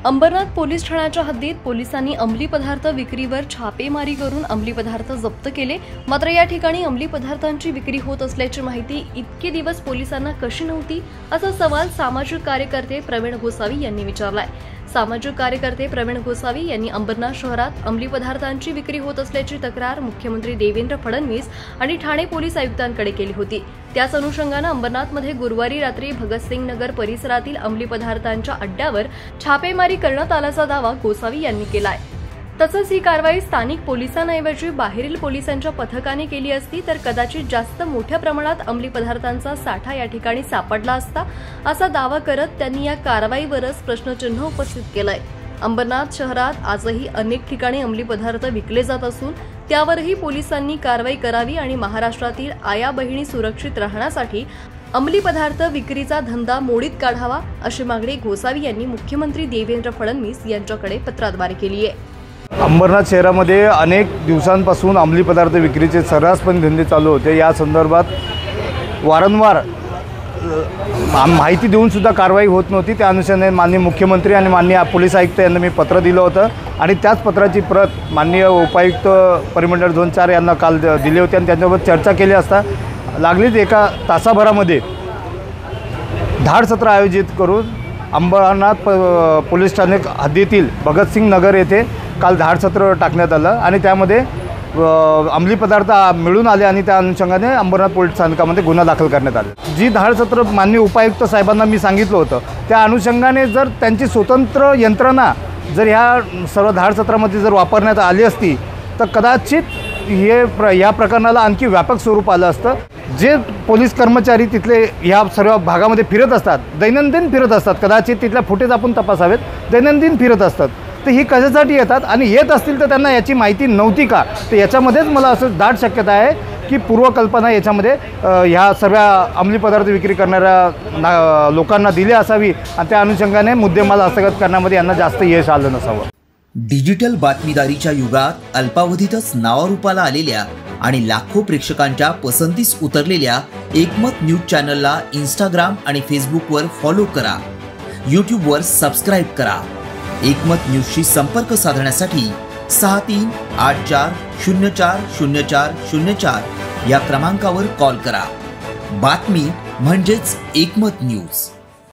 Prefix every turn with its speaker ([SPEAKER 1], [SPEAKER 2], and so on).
[SPEAKER 1] Ambernath police ठाण्याच्या हद्दीत पोलिसांनी अंमली पदार्थ विक्रीवर छापेमारी करून अंमली पदार्थ जप्त केले। मात्र या ठिकाणी अंमली पदार्थांची विक्री होत असल्याची माहिती इतके दिवस पोलिसांना कशी नव्हती, असा सवाल सामाजिक कार्यकर्ते प्रवीण गोसावी यांनी विचारलाय। सामाजिक कार्यकर्ते प्रवीण गोसावी यांनी अंबरनाथ शहरात अंमली पदार्थांची विक्री होत असल्याची तक्रार मुख्यमंत्री देवेंद्र फडणवीस आणि ठाणे पोलीस आयुक्तांकडे केली होती। त्याच अनुषंगाने अंबरनाथमध्ये गुरुवारी रात्री भगतसिंग नगर परिसरातील अंमली पदार्थांच्या अड्ड्यावर छापेमारी करण्यात आल्याचा दावा गोसावी यांनी केलाय। तसंच ही कारवाई स्थानिक पोलिसांऐवजी बाहेरील पोलिसांच्या पथकाने केली असती तर कदाचित जास्त मोठ्या प्रमाणात अंमली पदार्थांचा साठा या ठिकाणी सापडला असता, असा दावा करत त्यांनी या कारवाईवरच प्रश्नचिन्ह उपस्थित केलंय। अंबरनाथ शहरात आजही अनेक ठिकाणी अंमली पदार्थ विकले जात असून त्यावरही पोलिसांनी कारवाई करावी आणि महाराष्ट्रातील आया बहिणी सुरक्षित राहण्यासाठी अंमली पदार्थ विक्रीचा धंदा मोडीत काढावा, अशी मागणी गोसावी यांनी मुख्यमंत्री देवेंद्र फडणवीस यांच्याकडे पत्राद्वारे केली आहे।
[SPEAKER 2] अंबरनाथ शहरामध्ये अनेक दिवसांपासून अंमली पदार्थ विक्रीचे सर्रासपणे धंदे चालू होते। या संदर्भात वारंवार माहिती देऊन सुद्धा कारवाई होत नव्हती। त्या अनुषंगाने माननीय मुख्यमंत्री आणि माननीय पोलीस आयुक्त यांना मी पत्र दिलं होतं आणि त्याच पत्राची प्रत माननीय उपायुक्त परिमंडळ झोन 4 यांना काल दिली होती आणि त्यांच्यासोबत चर्चा केली असता लागलीच एका तासाभरामध्ये धाड सत्र आयोजित करून अंबरनाथ पोलीस ठाणे हद्दीतील भगतसिंग नगर येथे काल धाड सत्र टाकण्यात आलं आणि त्यामध्ये अंमली पदार्थ मिळून आले आणि त्या अनुषंगाने अंबरनाथ पोलीस स्थानकामध्ये गुन्हा दाखल करण्यात आला। जी धाड सत्र माननीय उपायुक्त साहेबांना मी सांगितलं होतं त्या अनुषंगाने जर त्यांची स्वतंत्र यंत्रणा जर ह्या सर्व धाड सत्रामध्ये जर वापरण्यात आली असती तर कदाचित या प्रकरणाला आणखी व्यापक स्वरूप आलं असतं। जे पोलीस कर्मचारी तिथले या सर्व भागामध्ये फिरत असतात, दैनंदिन फिरत असतात, कदाचित तिथल्या फुटेज आपण तपासावेत, दैनंदिन फिरत असतात, तर ही कशासाठी येतात आणि येत असतील तर त्यांना याची माहिती नव्हती का? तर याच्यामध्येच मला असं दाट शक्यता आहे की पूर्वकल्पना याच्यामध्ये ह्या सर्व अंमली पदार्थ विक्री करणाऱ्या लोकांना दिली असावी आणि त्या अनुषंगाने मुद्देमाल हस्तगत करण्यामध्ये यांना जास्त यश आलं नसावं।
[SPEAKER 3] डिजिटल बातमीदारीच्या युगात अल्पावधीतच नावारूपाला आलेल्या आणि लाखो प्रेक्षकांच्या पसंतीस उतरलेल्या एकमत न्यूज चॅनलला इंस्टाग्राम आणि फेसबुकवर फॉलो करा, यूट्यूबवर सबस्क्राईब करा। एकमत न्यूजशी संपर्क साधण्यासाठी 6384040404 या क्रमांकावर कॉल करा। बातमी म्हणजेच एकमत न्यूज।